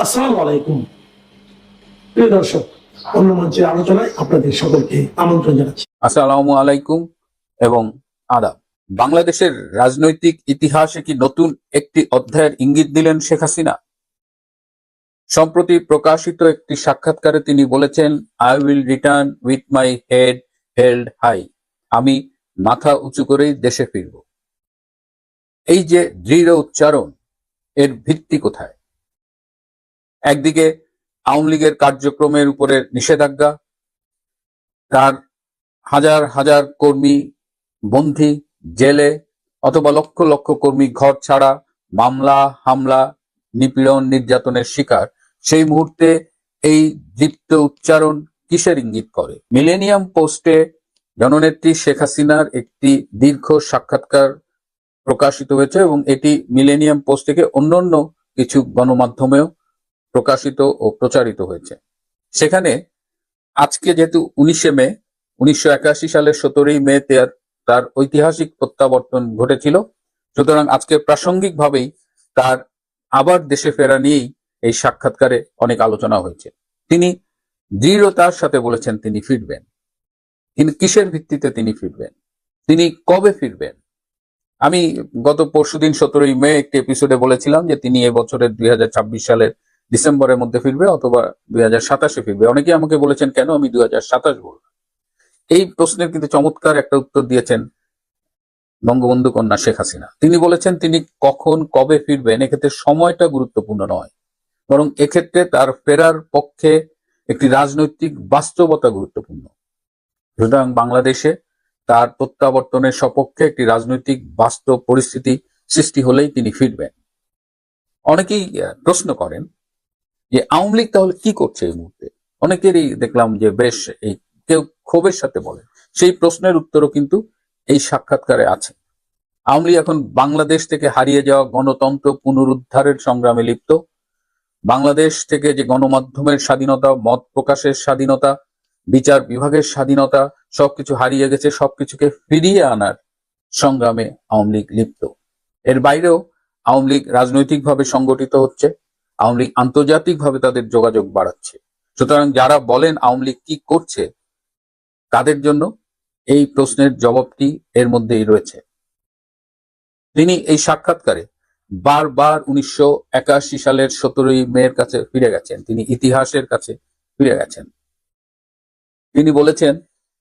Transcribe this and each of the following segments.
আসসালামু আলাইকুম প্রিয় দর্শক, অন্য মঞ্চের আলোচনায় আপনাদের সকলকে আমন্ত্রণ জানাচ্ছি। আসসালামু আলাইকুম এবং আদাব। বাংলাদেশের রাজনৈতিক ইতিহাসে কি নতুন একটি অধ্যায়ের ইঙ্গিত দিলেন শেখ হাসিনা? সম্প্রতি প্রকাশিত একটি সাক্ষাৎকারে তিনি বলেছেন, I will return with my head held high. আমি মাথা উঁচু করেই দেশে ফিরব। এই যে দৃঢ় উচ্চারণ, এর ভিত্তি কোথায়? একদিকে আওয়ামী লীগের কার্যক্রমের উপরে নিষেধাজ্ঞা, তার হাজার হাজার কর্মী বন্দী, জেলে, অথবা লক্ষ লক্ষ কর্মী ঘর ছাড়া, মামলা হামলা, নিপীড়ন নির্যাতনের শিকার। সেই মুহূর্তে এই দীপ্ত উচ্চারণ কিসের ইঙ্গিত করে? মিলেনিয়াম পোস্টে জননেত্রী শেখ হাসিনার একটি দীর্ঘ সাক্ষাৎকার প্রকাশিত হয়েছে এবং এটি মিলেনিয়াম পোস্ট থেকে অন্যান্য কিছু গণমাধ্যমেও প্রকাশিত ও প্রচারিত হয়েছে। সেখানে আজকে যেহেতু 19শে মে, 1981 সালের 17ই মে তার ঐতিহাসিক প্রত্যাবর্তন ঘটেছিল, সুতরাং আজকে প্রাসঙ্গিকভাবেই তার আবার দেশে ফেরা নিয়েই এই সাক্ষাৎকারে অনেক আলোচনা হয়েছে। তিনি দৃঢ়তার সাথে বলেছেন তিনি ফিরবেন। কিন্তু কিসের ভিত্তিতে তিনি ফিরবেন, তিনি কবে ফিরবেন? আমি গত পরশুদিন 17ই মে একটি এপিসোডে বলেছিলাম যে তিনি এবছরের 2026 সালের ডিসেম্বরের মধ্যে ফিরবে অথবা 2027-এ ফিরবে। অনেকেই আমাকে বলেছেন কেন আমি 2027 বলব। এই প্রশ্নের কিন্তু চমৎকার একটা উত্তর দিয়েছেন বঙ্গবন্ধু কন্যা শেখ হাসিনা। তিনি বলেছেন তিনি কখন কবে ফিরবেন এক্ষেত্রে সময়টা গুরুত্বপূর্ণ নয়, বরং এক্ষেত্রে তার ফেরার পক্ষে একটি রাজনৈতিক বাস্তবতা গুরুত্বপূর্ণ। সুতরাং বাংলাদেশে তার প্রত্যাবর্তনের সপক্ষে একটি রাজনৈতিক বাস্তব পরিস্থিতি সৃষ্টি হলেই তিনি ফিরবেন। অনেকেই প্রশ্ন করেন যে আওয়ামী লীগ তাহলে কি করছে এই মুহূর্তে? অনেকেরই দেখলাম যে বেশ এই কেউ ক্ষোভের সাথে বলেন। সেই প্রশ্নের উত্তরও কিন্তু এই সাক্ষাৎকারে আছে। আওয়ামী লীগ এখন বাংলাদেশ থেকে হারিয়ে যাওয়া গণতন্ত্র পুনরুদ্ধারের সংগ্রামে লিপ্ত। বাংলাদেশ থেকে যে গণমাধ্যমের স্বাধীনতা, মত প্রকাশের স্বাধীনতা, বিচার বিভাগের স্বাধীনতা সবকিছু হারিয়ে গেছে, সবকিছুকে ফিরিয়ে আনার সংগ্রামে আওয়ামী লীগ লিপ্ত। এর বাইরেও আওয়ামী লীগ রাজনৈতিকভাবে সংগঠিত হচ্ছে, আওয়ামী লীগ আন্তর্জাতিকভাবে তাদের যোগাযোগ বাড়াচ্ছে। সুতরাং যারা বলেন আওয়ামী লীগ কি করছে, তাদের জন্য এই প্রশ্নের জবাবটি এর মধ্যেই রয়েছে। তিনি এই সাক্ষাৎকারে বারবার 1981 সালের 17ই মের কাছে ফিরে গেছেন, তিনি ইতিহাসের কাছে ফিরে গেছেন। তিনি বলেছেন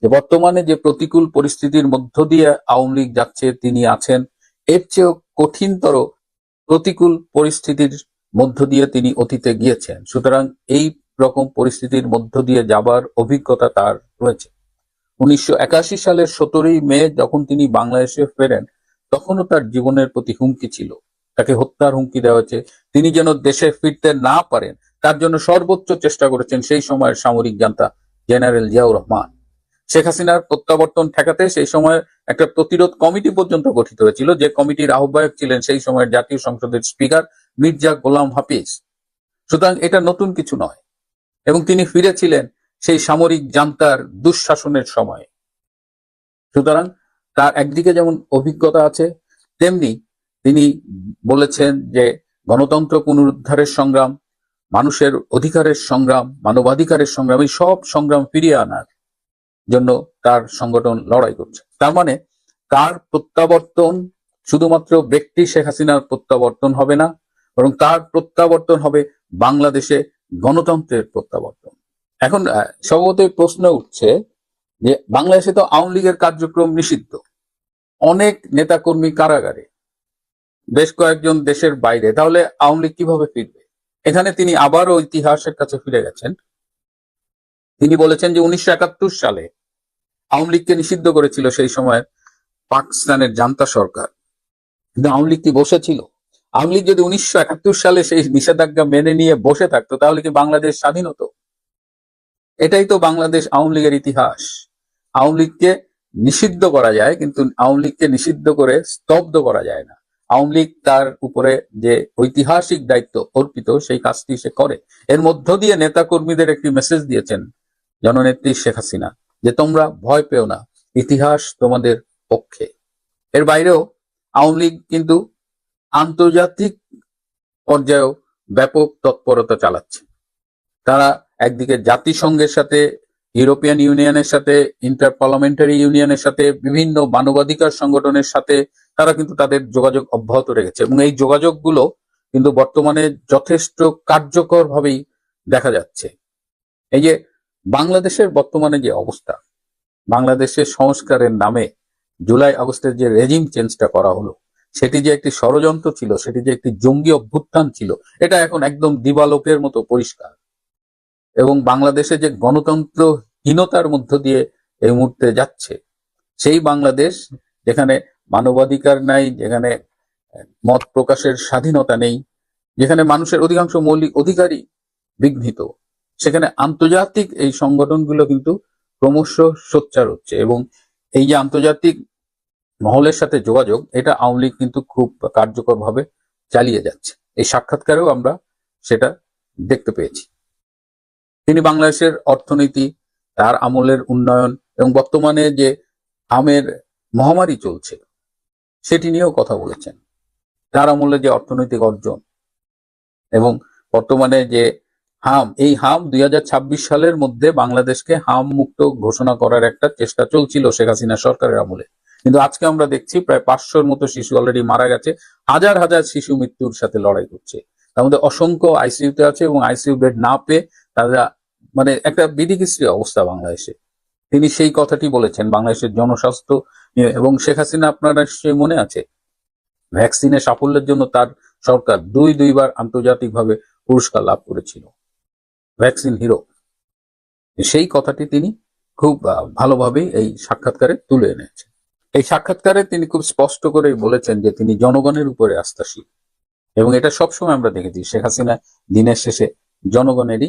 যে বর্তমানে যে প্রতিকূল পরিস্থিতির মধ্য দিয়ে আওয়ামী লীগ যাচ্ছে, তিনি আছেন এর চেয়েও কঠিনতর প্রতিকূল পরিস্থিতির মধ্য দিয়ে তিনি অতীতে গিয়েছেন। সুতরাং এই রকম পরিস্থিতির মধ্য দিয়ে যাবার অভিজ্ঞতা তার রয়েছে। 1981 সালের 17ই মে যখন তিনি বাংলাদেশে ফেরেন, তখনও তার জীবনের প্রতি হুমকি ছিল, তাকে হত্যার হুমকি দেওয়া হয়েছে। তিনি যেন দেশে ফিরতে না পারেন তার জন্য সর্বোচ্চ চেষ্টা করেছেন সেই সময়ের সামরিক জান্তা জেনারেল জিয়াউর রহমান। শেখ হাসিনার প্রত্যাবর্তন ঠেকাতে সেই সময় একটা প্রতিরোধ কমিটি পর্যন্ত গঠিত হয়েছিল, যে কমিটির আহ্বায়ক ছিলেন সেই সময়ের জাতীয় সংসদের স্পিকার মির্জা গোলাম হাফিজ। সুতরাং এটা নতুন কিছু নয়, এবং তিনি ফিরেছিলেন সেই সামরিক জান্তার দুঃশাসনের সময়। সুতরাং তার একদিকে যেমন অভিজ্ঞতা আছে, তেমনি তিনি বলেছেন যে গণতন্ত্র পুনরুদ্ধারের সংগ্রাম, মানুষের অধিকারের সংগ্রাম, মানবাধিকারের সংগ্রাম, এই সব সংগ্রাম ফিরিয়ে আনার জন্য তার সংগঠন লড়াই করছে। তার মানে তার প্রত্যাবর্তন শুধুমাত্র ব্যক্তি শেখ হাসিনার প্রত্যাবর্তন হবে না, বরং তার প্রত্যাবর্তন হবে বাংলাদেশে গণতন্ত্রের প্রত্যাবর্তন। এখন স্বভাবতই প্রশ্ন উঠছে যে বাংলাদেশে তো আওয়ামী লীগের কার্যক্রম নিষিদ্ধ, অনেক নেতাকর্মী কারাগারে, বেশ কয়েকজন দেশের বাইরে, তাহলে আওয়ামী লীগ কিভাবে ফিরবে? এখানে তিনি আবারও ইতিহাসের কাছে ফিরে গেছেন। তিনি বলেছেন যে 1971 সালে আওয়ামী লীগকে নিষিদ্ধ করেছিল সেই সময় পাকিস্তানের জান্তা সরকার, কিন্তু আওয়ামী লীগ কি বসেছিল? আওয়ামী লীগ যদি 1971 সালে সেই নিষেধাজ্ঞা মেনে নিয়ে বসে থাকতো, তাহলে কি বাংলাদেশ স্বাধীন হতো? এটাই তো বাংলাদেশ আওয়ামী লীগের ইতিহাস। আওয়ামী লীগকে নিষিদ্ধ করা যায়, কিন্তু আওয়ামী লীগকে নিষিদ্ধ করে স্তব্ধ করা যায় না। আওয়ামী লীগ তার উপরে যে ঐতিহাসিক দায়িত্ব অর্পিত, সেই কাজটি সে করে। এর মধ্য দিয়ে নেতা কর্মীদের একটি মেসেজ দিয়েছেন জননেত্রী শেখ হাসিনা যে তোমরা ভয় পেও না, ইতিহাস তোমাদের পক্ষে। এর বাইরেও আওয়ামী লীগ কিন্তু আন্তর্জাতিক পর্যায়েও ব্যাপক তৎপরতা চালাচ্ছে। তারা একদিকে জাতিসংঘের সাথে, ইউরোপিয়ান ইউনিয়নের সাথে, ইন্টার পার্লামেন্টারি ইউনিয়নের সাথে, বিভিন্ন মানবাধিকার সংগঠনের সাথে তারা কিন্তু তাদের যোগাযোগ অব্যাহত রেখেছে, এবং এই যোগাযোগগুলো কিন্তু বর্তমানে যথেষ্ট কার্যকর ভাবেই দেখা যাচ্ছে। এই যে বাংলাদেশের বর্তমানে যে অবস্থা, বাংলাদেশের সংস্কারের নামে জুলাই আগস্টের যে রেজিম চেঞ্জটা করা হলো, সেটি যে একটি ষড়যন্ত্র ছিল, সেটি যে একটি জঙ্গি অভ্যুত্থান ছিল, এটা এখন একদম দিবালোকের মতো পরিষ্কার। এবং বাংলাদেশে যে গণতন্ত্রহীনতার মধ্য দিয়ে এই মুহূর্তে যাচ্ছে, সেই বাংলাদেশ যেখানে মানবাধিকার নাই, যেখানে মত প্রকাশের স্বাধীনতা নেই, যেখানে মানুষের অধিকাংশ মৌলিক অধিকারই বিঘ্নিত, সেখানে আন্তর্জাতিক এই সংগঠনগুলো কিন্তু ক্রমশ সোচ্চার হচ্ছে। এবং এই যে আন্তর্জাতিক মহলের সাথে যোগাযোগ, এটা আওয়ামী লীগ কিন্তু খুব কার্যকরভাবে চালিয়ে যাচ্ছে। এই সাক্ষাৎকারেও আমরা সেটা দেখতে পেয়েছি। তিনি বাংলাদেশের অর্থনীতি, তার আমলের উন্নয়ন এবং বর্তমানে যে আমের মহামারী চলছে সেটি নিয়েও কথা বলেছেন। তার আমলে যে অর্থনৈতিক অর্জন এবং বর্তমানে যে এই হাম 2026 সালের মধ্যে বাংলাদেশকে হাম মুক্ত ঘোষণা করার একটা চেষ্টা চলছিল শেখ হাসিনা সরকারের আমলে, কিন্তু আজকে আমরা দেখছি প্রায় 500-র মতো শিশু অলরেডি মারা গেছে, হাজার হাজার শিশু মৃত্যুর সাথে লড়াই করছে। তার মধ্যে অসংখ্য আইসিইউতে আছে এবং আইসিইউ বেড না পেয়ে তারা মানে একটা বিধিকিস্ত্রী অবস্থা বাংলাদেশে। তিনি সেই কথাটি বলেছেন বাংলাদেশের জনস্বাস্থ্য নিয়ে। এবং শেখ হাসিনা, আপনারা নিশ্চয়ই মনে আছে, ভ্যাকসিনের সাফল্যের জন্য তার সরকার দুইবার আন্তর্জাতিকভাবে পুরস্কার লাভ করেছিল, ভ্যাকসিন হিরো। সেই কথাটি তিনি খুব ভালোভাবে এই সাক্ষাৎকারে তুলে এনেছেন। এই সাক্ষাৎকারে তিনি খুব স্পষ্ট করেই বলেছেন যে তিনি জনগণের উপরে আস্থাশীল, এবং এটা সবসময় আমরা দেখেছি শেখ হাসিনা দিনের শেষে জনগণেরই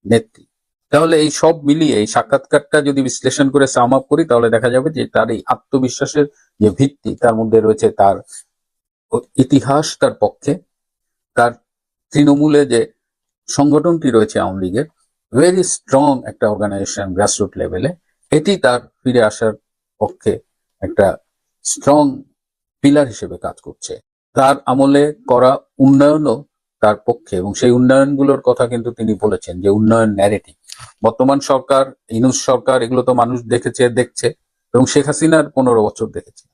নেত্রী। তাহলে এই সব মিলিয়ে এই সাক্ষাৎকারটা যদি বিশ্লেষণ করে সাম আপ করি, তাহলে দেখা যাবে যে তার এই আত্মবিশ্বাসের যে ভিত্তি, তার মধ্যে রয়েছে তার ইতিহাস তার পক্ষে, তার তৃণমূলে যে সংগঠনটি রয়েছে আওয়ামী লীগের, ভেরি স্ট্রং একটা অর্গানাইজেশন গ্রাসরুট লেভেলে, এটি তার ফিরে আসার পক্ষে একটা স্ট্রং পিলার হিসেবে কাজ করছে। তার আমলে করা উন্নয়নও তার পক্ষে, এবং সেই উন্নয়নগুলোর কথা কিন্তু তিনি বলেছেন যে উন্নয়ন ন্যারেটিভ, বর্তমান সরকার, ইউনূস সরকার, এগুলো তো মানুষ দেখছে, এবং শেখ হাসিনার 15 বছর দেখেছে।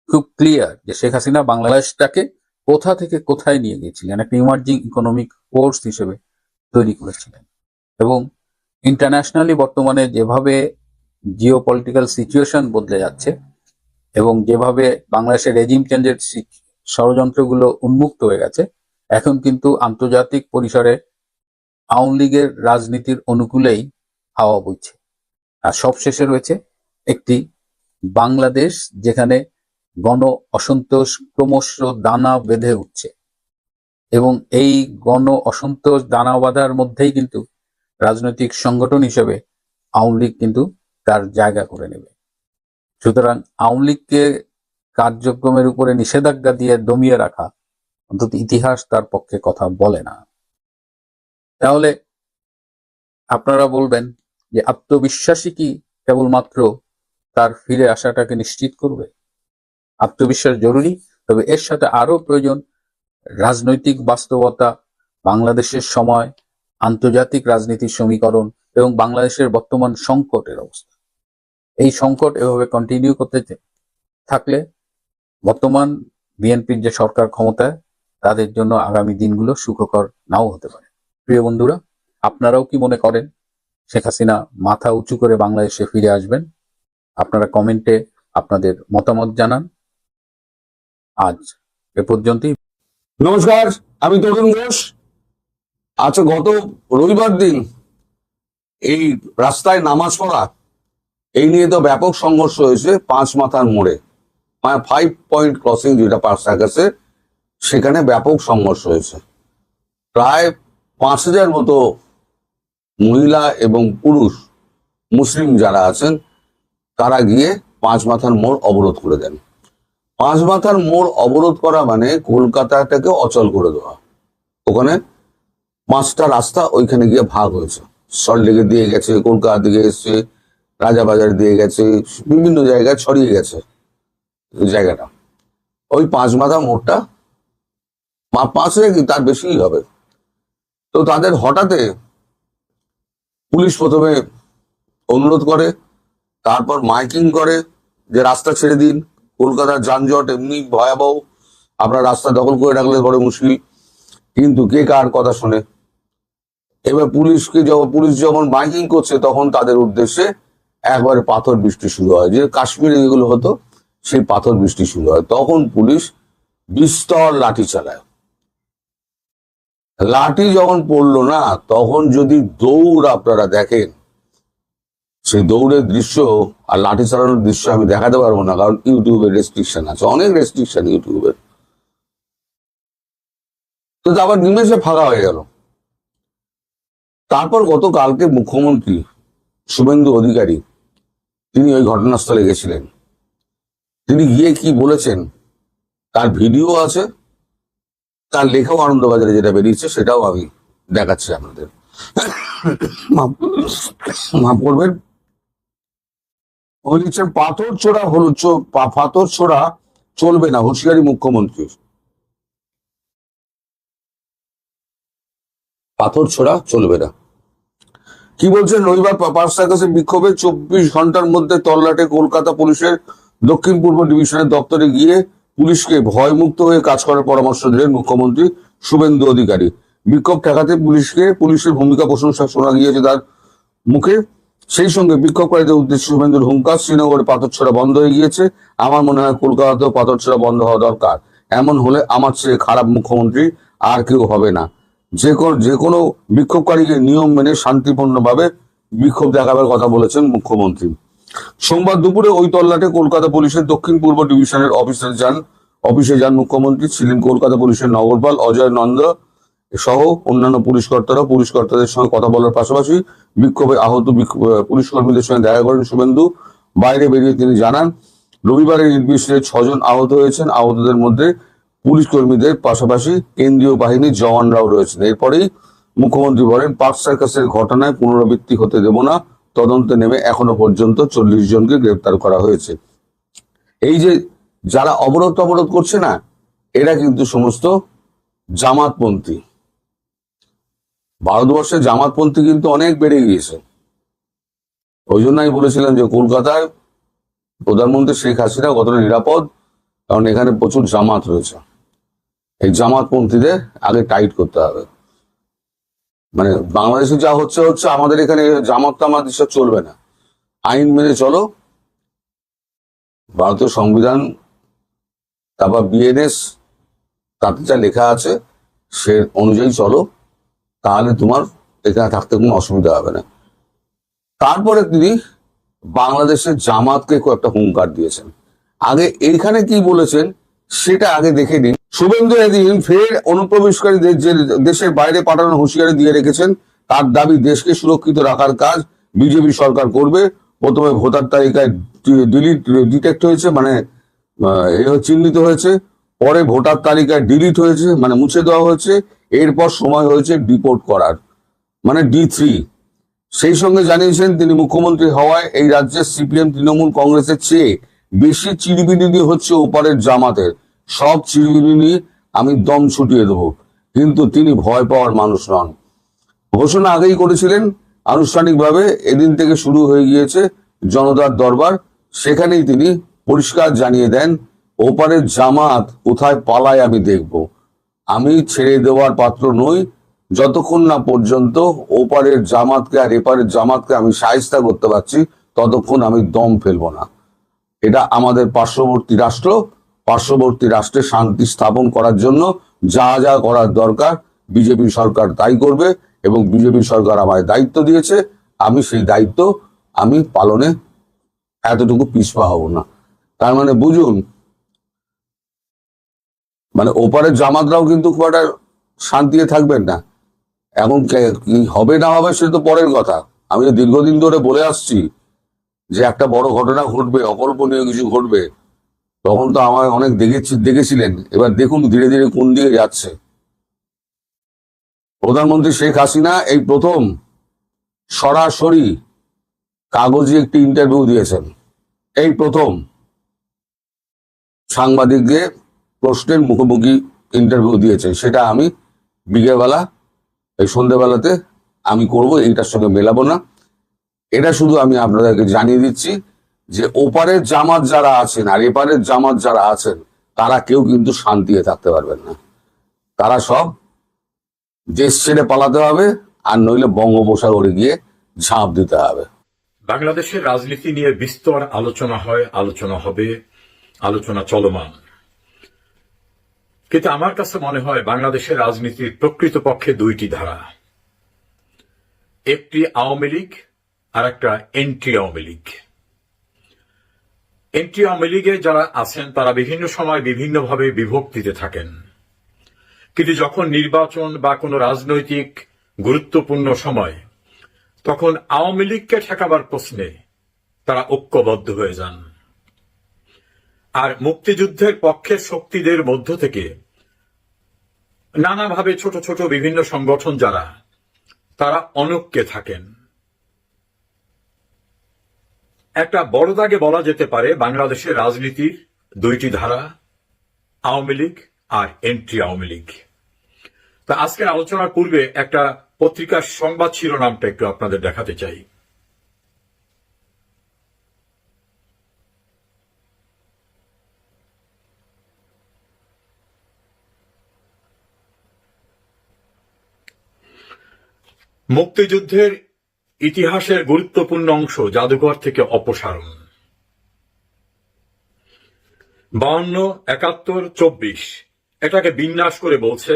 খুব ক্লিয়ার যে শেখ হাসিনা বাংলাদেশটাকে কোথা থেকে কোথায় নিয়ে গিয়েছিলেন, একটা ইমার্জিং ইকোনমিক ফোর্স হিসেবে তৈরি করেছিলেন। এবং ইন্টারন্যাশনালি বর্তমানে যেভাবে জিও পলিটিক্যাল সিচুয়েশন বদলে যাচ্ছে এবং যেভাবে বাংলাদেশের রেজিম চেঞ্জের ষড়যন্ত্রগুলো উন্মুক্ত হয়ে গেছে, এখন কিন্তু আন্তর্জাতিক পরিসরে আওয়ামী লীগের রাজনীতির অনুকূলেই হাওয়া বইছে। আর সবশেষে রয়েছে একটি বাংলাদেশ যেখানে গণ অসন্তোষ ক্রমশ দানা বেঁধে উঠছে, এবং এই গণ অসন্তোষ দানা বাঁধার মধ্যেই কিন্তু রাজনৈতিক সংগঠন হিসেবে আওয়ামী লীগ কিন্তু তার জায়গা করে নেবে। সুতরাং আওয়ামী লীগকে কার্যক্রমের উপরে নিষেধাজ্ঞা দিয়ে দমিয়ে রাখা, অন্তত ইতিহাস তার পক্ষে কথা বলে না। তাহলে আপনারা বলবেন যে আত্মবিশ্বাসী কি কেবলমাত্র তার ফিরে আসাটাকে নিশ্চিত করবে? আত্মবিশ্বাস জরুরি, তবে এর সাথে আরো প্রয়োজন রাজনৈতিক বাস্তবতা, বাংলাদেশের সময়, আন্তর্জাতিক রাজনীতির সমীকরণ এবং বাংলাদেশের বর্তমান সংকটের অবস্থা। এই সংকট এভাবে কন্টিনিউ করতে থাকলে বর্তমান বিএনপির যে সরকার ক্ষমতায়, তাদের জন্য আগামী দিনগুলো সুখকর নাও হতে পারে। প্রিয় বন্ধুরা, আপনারাও কি মনে করেন শেখ হাসিনা মাথা উঁচু করে বাংলাদেশে ফিরে আসবেন? আপনারা কমেন্টে আপনাদের মতামত জানান। আজ এ পর্যন্তই। নমস্কার, আমি তরুণ ঘোষ। আচ্ছা, গত রবিবার দিন এই রাস্তায় নামাজ পড়া এই নিয়ে তো ব্যাপক সংঘর্ষ হয়েছে পাঁচ মাথার মোড়ে, মানে 5 পয়েন্ট ক্রসিং যেটা পার সার্কাসে, সেখানে ব্যাপক সংঘর্ষ হয়েছে। প্রায় 5,000 মতো মহিলা এবং পুরুষ মুসলিম যারা আছেন তারা গিয়ে পাঁচ মাথার মোড় অবরোধ করে দেন। পাঁচ মাথার মোড় অবরোধ করা মানে কলকাতাটাকে অচল করে দেওয়া। ওখানে 5টা রাস্তা ওইখানে গিয়ে ভাগ হয়েছে, সল্টলেকে দিয়ে গেছে, কলকাতা দিকে এসছে, রাজাবাজার দিয়ে গেছে, বিভিন্ন জায়গায় ছড়িয়ে গেছে জায়গাটা। ওই পাঁচ মাথা মোড়টা 5,000 কি তার বেশিই হবে, তো তাদের হঠাৎ পুলিশ প্রথমে অনুরোধ করে, তারপর মাইকিং করে যে রাস্তা ছেড়ে দিন, কলকাতার যানজট এমনি ভয়াবহ, আপনার রাস্তা দখল করে রাখলে বড় মুশকিল। কিন্তু কে কার কথা শুনে? এবার পুলিশ যখন মাইকিং করছে তখন তাদের উদ্দেশ্যে একবারে পাথর বৃষ্টি শুরু হয়, যে কাশ্মীরে যেগুলো হতো সেই পাথর বৃষ্টি শুরু হয়। তখন পুলিশ বিস্তর লাঠি চালায়। লাঠি যখন পড়লো না, তখন যদি দৌড় আপনারা দেখেন, সেই দৌড়ের দৃশ্য আর লাঠি চালানোর দৃশ্য আমি দেখাতে পারবো না, কারণ ইউটিউবের রেস্ট্রিকশন আছে, অনেক রেস্ট্রিকশন ইউটিউবের। তো আবার নিমেষে ফাঁকা হয়ে গেল। তারপর গতকালকে মুখ্যমন্ত্রী শুভেন্দু অধিকারী তিনি ওই ঘটনাস্থলে গেছিলেন। তিনি গিয়ে কি বলেছেন তার ভিডিও আছে, তার লেখাও আনন্দবাজারে যেটা বেরিয়েছে সেটাও আমি দেখাচ্ছি আপনাদের। মাফ করবেন। উনি লিখছেন পাথর ছোড়া চলবে না, হুঁশিয়ারি মুখ্যমন্ত্রীর। পাথর ছোড়া চলবে না। কি বলছেন? রবিবার পার্ক সার্কাসের বিক্ষোভে 24 ঘন্টার মধ্যে তল্লাটে কলকাতা পুলিশের দক্ষিণ পূর্ব ডিভিশনের দপ্তরে গিয়ে পুলিশকে ভয়মুক্ত হয়ে কাজ করার পরামর্শ দিলেন মুখ্যমন্ত্রী শুভেন্দু অধিকারী। বিক্ষোভ ঠেকাতে পুলিশের ভূমিকা প্রশংসা শোনা গিয়েছে তার মুখে। সেই সঙ্গে বিক্ষোভকারীদের উদ্দেশ্যে শুভেন্দুর হুঙ্কার, শ্রীনগরে পাথর ছোড়া বন্ধ হয়ে গিয়েছে, আমার মনে হয় কলকাতাতেও পাথর ছোড়া বন্ধ হওয়া দরকার। এমন হলে আমার চেয়ে খারাপ মুখ্যমন্ত্রী আর কেউ হবে না। যে কোনো বিক্ষোভকারীকে নিয়ম মেনে শান্তিপূর্ণভাবে বিক্ষোভ দেখাবার কথা বলেছেন মুখ্যমন্ত্রী। সোমবার দুপুরে ওই তল্লাটে কলকাতা পুলিশের দক্ষিণ পূর্ব ডিভিশনের অফিসে যান মুখ্যমন্ত্রী। ছিলেন কলকাতা পুলিশের নগরপাল অজয় নন্দ সহ অন্যান্য পুলিশকর্তাদের সঙ্গে কথা বলার পাশাপাশি বিক্ষোভে আহত পুলিশ কর্মীদের সঙ্গে দেখা করেন শুভেন্দু। বাইরে বেরিয়ে তিনি জানান, রবিবারের নির্বিশেষে 6 জন আহত হয়েছেন। আহতদের মধ্যে পুলিশ কর্মীদের পাশাপাশি কেন্দ্রীয় বাহিনীর জওয়ানরাও রয়েছেন। এরপরেই মুখ্যমন্ত্রী বলেন, পার্ক সার্কাসের ঘটনায় পুনরাবৃত্তি হতে দেব না। তদন্তে নেমে এখনো পর্যন্ত 40 জনকে গ্রেপ্তার করা হয়েছে। এই যে যারা অবরোধ করছে না, এরা কিন্তু সমস্ত জামাতপন্থী। ভারতবর্ষে জামাতপন্থী কিন্তু অনেক বেড়ে গিয়েছে। ওই জন্য আমি বলেছিলাম যে কলকাতায় প্রধানমন্ত্রী শেখ হাসিনা কতটা নিরাপদ, কারণ এখানে প্রচুর জামাত রয়েছে। এই জামাতপন্থীদের আগে টাইট করতে হবে। মানে বাংলাদেশে যা হচ্ছে আমাদের এখানে জামাত চলবে না। আইন মেনে চলো, ভারতীয় সংবিধান, তারপর বিএনএস, তাতে যা লেখা আছে সে অনুযায়ী চলো, তাহলে তোমার এখানে থাকতে কোনো অসুবিধা হবে না। তারপরে তিনি বাংলাদেশের জামাতকে কয়েকটা হুঙ্কার দিয়েছেন। আগে এইখানে কি বলেছেন সেটা আগে দেখে নিন। শুভেন্দু এদিন ফের অনুপ্রবেশকারীদের যে দেশের বাইরে পাঠানোর হুঁশিয়ারি দিয়ে রেখেছেন। তার দাবি, দেশকে সুরক্ষিত রাখার কাজ বিজেপি সরকার করবে। প্রথমে ভোটার তালিকায় ডিটেক্ট হয়েছে, মানে চিহ্নিত হয়েছে, পরে ভোটার তালিকায় ডিলিট হয়েছে, মানে মুছে দেওয়া হয়েছে, এরপর সময় হয়েছে ডিপোর্ট করার, মানে D3। সেই সঙ্গে জানিয়েছেন তিনি মুখ্যমন্ত্রী হওয়ায় এই রাজ্যের সিপিএম তৃণমূল কংগ্রেসের চেয়ে বেশি চিরবিনি হচ্ছে ওপারের জামাতের। সব চিরবিনি আমি দম ছুটিয়ে দেবো। কিন্তু তিনি ভয় পাওয়ার মানুষ নন। ঘোষণা আগেই করেছিলেন। আনুষ্ঠানিকভাবে এদিন থেকে শুরু হয়ে গিয়েছে জনতার দরবার। সেখানেই তিনি পরিষ্কার জানিয়ে দেন, ওপারের জামাত কোথায় পালায় আমি দেখব। আমি ছেড়ে দেওয়ার পাত্র নই। যতক্ষণ না পর্যন্ত ওপারের জামাতকে আর এপারের জামাতকে আমি শায়েস্তা করতে পারছি, ততক্ষণ আমি দম ফেলবো না। এটা আমাদের পার্শ্ববর্তী রাষ্ট্রে শান্তি স্থাপন করার জন্য যা যা করার দরকার বিজেপি সরকার তাই করবে, এবং বিজেপি সরকার আমায় দায়িত্ব দিয়েছে, আমি সেই দায়িত্ব পালনে এতটুকু পিছপা হব না। তার মানে বুঝুন, মানে ওপারের জামাতরাও কিন্তু খুব একটা শান্তিতে থাকবেন না। এখন কি হবে না হবে সেটা তো পরের কথা। আমি দীর্ঘদিন ধরে বলে আসছি যে একটা বড় ঘটনা ঘটবে, অকল্পনীয় কিছু ঘটবে, তখন তো আমার অনেক দেখেছিলেন। এবার দেখুন ধীরে ধীরে কোন দিকে যাচ্ছে। প্রধানমন্ত্রী শেখ হাসিনা এই প্রথম সরাসরি কাগজে একটি ইন্টারভিউ দিয়েছেন। এই প্রথম সাংবাদিকদের প্রশ্নের মুখোমুখি ইন্টারভিউ দিয়েছে। সেটা আমি বিকেলবেলা এই সন্ধ্যেবেলাতে আমি করব, এইটার সঙ্গে মেলাবো না। এটা শুধু আমি আপনাদেরকে জানিয়ে দিচ্ছি যে ওপারের জামাত যারা আছেন আর এপারের জামাত যারা আছেন তারা কেউ কিন্তু শান্তিতে থাকতে পারবেন না। তারা সব দেশ ছেড়ে পালাতে হবে, আর নইলে বঙ্গোপসাগরে গিয়ে ঝাঁপ দিতে হবে। বাংলাদেশের রাজনীতি নিয়ে বিস্তর আলোচনা হয়, আলোচনা হবে, আলোচনা চলমান। কিন্তু আমার কাছে মনে হয় বাংলাদেশের রাজনীতির প্রকৃতপক্ষে দুইটি ধারা, একটি আওয়ামী লীগ আর একটা এন্টি আওয়ামী লীগ। এন্টি আওয়ামী লীগে যারা আছেন তারা বিভিন্ন সময় বিভিন্নভাবে বিভক্তিতে থাকেন, কিন্তু যখন নির্বাচন বা কোনো রাজনৈতিক গুরুত্বপূর্ণ সময়, তখন আওয়ামী লীগকে ঠেকাবার প্রশ্নে তারা ঐক্যবদ্ধ হয়ে যান। আর মুক্তিযুদ্ধের পক্ষের শক্তিদের মধ্য থেকে নানাভাবে ছোট ছোট বিভিন্ন সংগঠন যারা, তারা অনৈক্যে থাকেন। একটা বড় দাগে বলা যেতে পারে বাংলাদেশের রাজনীতির দুইটি ধারা, আওয়ামী লীগ আর এন্টি আওয়ামী লীগ। তা আজকের আলোচনার পূর্বে একটা পত্রিকার সংবাদ শিরোনামটা একটু আপনাদের দেখাতে চাই। মুক্তিযুদ্ধের ইতিহাসের গুরুত্বপূর্ণ অংশ জাদুঘর থেকে অপসারণ। 52, 71, 24 এটাকে বিন্যাস করে বলছে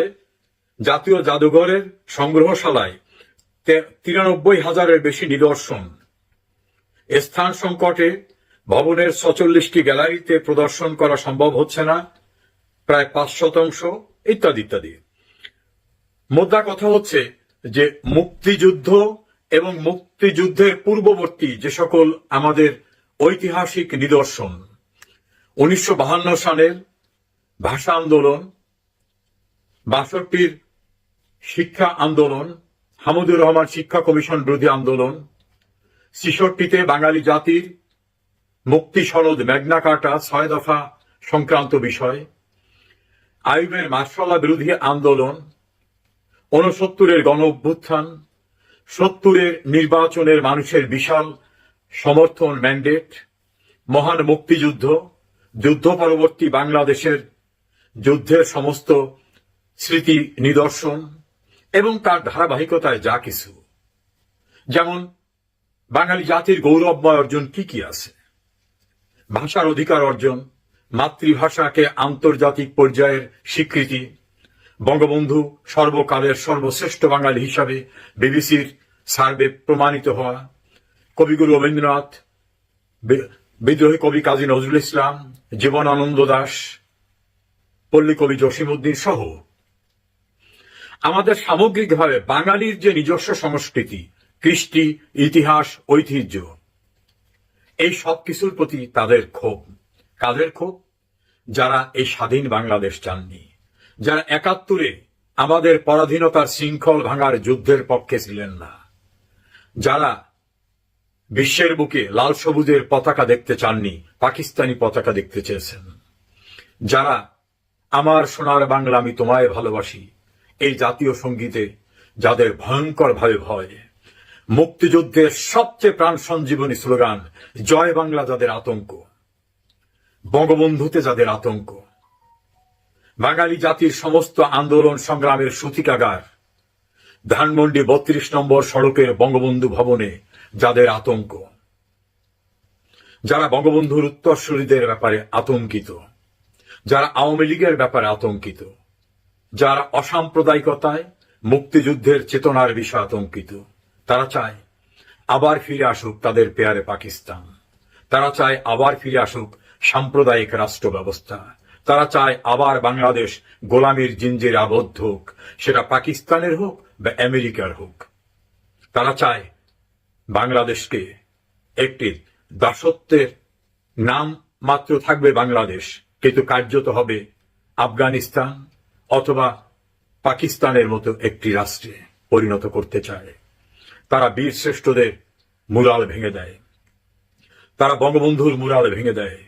জাতীয় জাদুঘরের সংগ্রহশালায় 93,000-এর বেশি নিদর্শন, স্থান সংকটে ভবনের 46টি গ্যালারিতে প্রদর্শন করা সম্ভব হচ্ছে না, প্রায় 5%, ইত্যাদি ইত্যাদি। মোদ্দা কথা হচ্ছে যে মুক্তিযুদ্ধ এবং মুক্তিযুদ্ধের পূর্ববর্তী যে সকল আমাদের ঐতিহাসিক নিদর্শন, 1952 সালের ভাষা আন্দোলন, 62-র শিক্ষা আন্দোলন, হামিদুর রহমান শিক্ষা কমিশন বিরোধী আন্দোলন, 66-তে বাঙালি জাতির মুক্তি সনদ ম্যাগনা কার্টা 6 দফা সংক্রান্ত বিষয়, আইয়ুবের মার্শাল্লাহ বিরোধী আন্দোলন, 69-এর গণ অভ্যুত্থান, 70-এর নির্বাচনের মানুষের বিশাল সমর্থন ম্যান্ডেট, মহান মুক্তিযুদ্ধ, যুদ্ধ পরবর্তী বাংলাদেশের যুদ্ধের সমস্ত স্মৃতি নিদর্শন এবং তার ধারাবাহিকতায় যা কিছু, যেমন বাঙালি জাতির গৌরবময় অর্জন কি কি আছে, ভাষার অধিকার অর্জন, মাতৃভাষাকে আন্তর্জাতিক পর্যায়ের স্বীকৃতি, বঙ্গবন্ধু সর্বকালের সর্বশ্রেষ্ঠ বাঙালি হিসাবে বিবিসির সার্ভে প্রমাণিত হওয়া, কবিগুরু রবীন্দ্রনাথ, বিদ্রোহী কবি কাজী নজরুল ইসলাম, জীবনানন্দ দাশ, পল্লী কবি জসিমউদ্দিন সহ আমাদের সামগ্রিকভাবে বাঙালির যে নিজস্ব সংস্কৃতি, কৃষ্টি, ইতিহাস, ঐতিহ্য, এই সব কিছুর প্রতি তাদের ক্ষোভ। কাদের ক্ষোভ? যারা এই স্বাধীন বাংলাদেশ চাননি, যারা 71-এ আমাদের পরাধীনতার শৃঙ্খল ভাঙার যুদ্ধের পক্ষে ছিলেন না, যারা বিশ্বের বুকে লাল সবুজের পতাকা দেখতে চাননি, পাকিস্তানি পতাকা দেখতে চেয়েছেন, যারা আমার সোনার বাংলা আমি তোমায় ভালোবাসি এই জাতীয় সঙ্গীতে যাদের ভয়ঙ্কর ভাবে ভয়, মুক্তিযুদ্ধের সবচেয়ে প্রাণ সঞ্জীবনী স্লোগান জয় বাংলা যাদের আতঙ্ক, বঙ্গবন্ধুতে যাদের আতঙ্ক, বাঙালি জাতির সমস্ত আন্দোলন সংগ্রামের সূতিকাগার ধানমন্ডি 32 নম্বর সড়কের বঙ্গবন্ধু ভবনে যাদের আতঙ্ক, যারা বঙ্গবন্ধুর উত্তরসূরিদের ব্যাপারে আতঙ্কিত, যারা আওয়ামী লীগের ব্যাপারে আতঙ্কিত, যারা অসাম্প্রদায়িকতায় মুক্তিযুদ্ধের চেতনার বিষয়ে আতঙ্কিত, তারা চায় আবার ফিরে আসুক তাদের পেয়ারে পাকিস্তান, তারা চায় আবার ফিরে আসুক সাম্প্রদায়িক রাষ্ট্র ব্যবস্থা, তারা চায় আবার বাংলাদেশ গোলামির জিঞ্জিরে আবদ্ধ হোক, সেটা পাকিস্তানের হোক বা আমেরিকার হোক। তারা চায় বাংলাদেশকে একটি দাসত্বের নাম মাত্র থাকবে বাংলাদেশ, কিন্তু কার্যত হবে আফগানিস্তান অথবা পাকিস্তানের মতো একটি রাষ্ট্রে পরিণত করতে চায়। তারা বীর শ্রেষ্ঠদের মুরাল ভেঙে দেয়, তারা বঙ্গবন্ধুর মুরাল ভেঙে দেয়,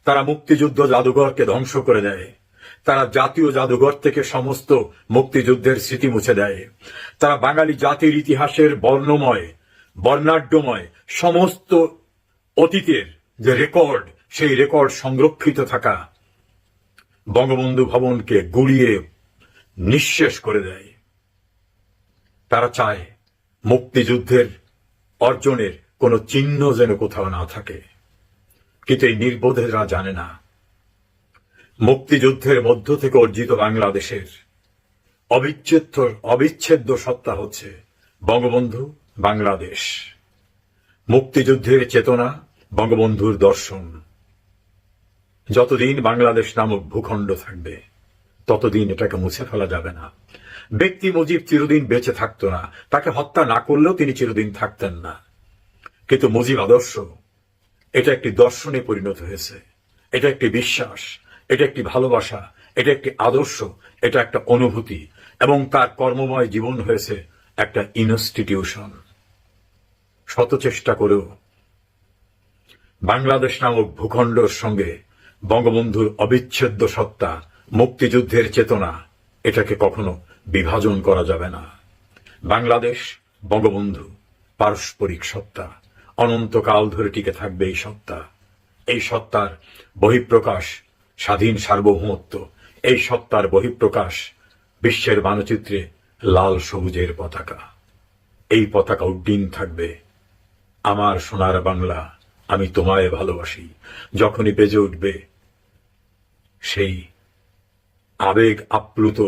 তারা মুক্তিযুদ্ধ জাদুঘরকে ধ্বংস করে দেয়, তারা জাতীয় জাদুঘর থেকে সমস্ত মুক্তিযুদ্ধের স্মৃতি মুছে দেয়। তারা বাঙালি জাতির ইতিহাসের বর্ণাঢ্যময় সমস্ত অতীতের যে রেকর্ড, সেই রেকর্ড সংরক্ষিত থাকা বঙ্গবন্ধু ভবনকে গুড়িয়ে নিঃশেষ করে দেয়। তারা চায় মুক্তিযুদ্ধের অর্জনের কোনো চিহ্ন যেন কোথাও না থাকে। কিন্তু এই নির্বোধেরা জানে না, মুক্তিযুদ্ধের মধ্য থেকে অর্জিত বাংলাদেশের অবিচ্ছেদ্য সত্তা হচ্ছে বঙ্গবন্ধু, বাংলাদেশ। মুক্তিযুদ্ধের চেতনা বঙ্গবন্ধুর দর্শন। যতদিন বাংলাদেশ নামক ভূখণ্ড থাকবে ততদিন এটাকে মুছে ফেলা যাবে না। ব্যক্তি মুজিব চিরদিন বেঁচে থাকতো না, তাকে হত্যা না করলেও তিনি চিরদিন থাকতেন না। কিন্তু মুজিব আদর্শ এটা একটি দর্শনে পরিণত হয়েছে, এটা একটি বিশ্বাস, এটা একটি ভালোবাসা, এটা একটি আদর্শ, এটা একটা অনুভূতি, এবং তার কর্মময় জীবন হয়েছে একটা ইনস্টিটিউশন। শত চেষ্টা করেও বাংলাদেশ নামক ভূখণ্ডের সঙ্গে বঙ্গবন্ধুর অবিচ্ছেদ্য সত্তা, মুক্তিযুদ্ধের চেতনা, এটাকে কখনো বিভাজন করা যাবে না। বাংলাদেশ, বঙ্গবন্ধু পারস্পরিক সত্তা, অনন্তকাল ধরে টিকে থাকবে এই সত্তা। এই সত্তার বহিঃপ্রকাশ স্বাধীন সার্বভৌমত্ব, এই সত্তার বহিঃপ্রকাশ বিশ্বের মানচিত্রে লাল সবুজের পতাকা। এই পতাকা উড্ডীন থাকবে, আমার সোনার বাংলা, আমি তোমায় ভালোবাসি। যখনই বেজে উঠবে সেই আবেগ আপ্লুত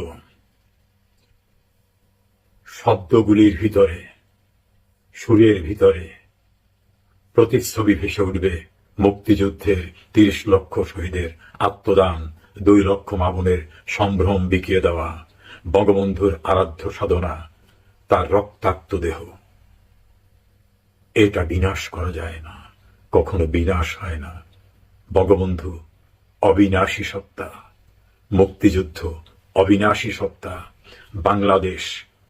শব্দগুলির ভিতরে, সুরের ভিতরে প্রতিচ্ছবি ভেসে উঠবে মুক্তিযুদ্ধের ৩০ লক্ষ শহীদের আত্মদান, ২ লক্ষ মামুনের সম্ভ্রম বিকিয়ে দেওয়া, বঙ্গবন্ধুর আরাধ্য সাধনা, তার রক্তাক্ত দেহ। এটা বিনাশ করা যায় না, কখনো বিনাশ হয় না। বঙ্গবন্ধু অবিনাশী সত্তা, মুক্তিযুদ্ধ অবিনাশী সত্তা, বাংলাদেশ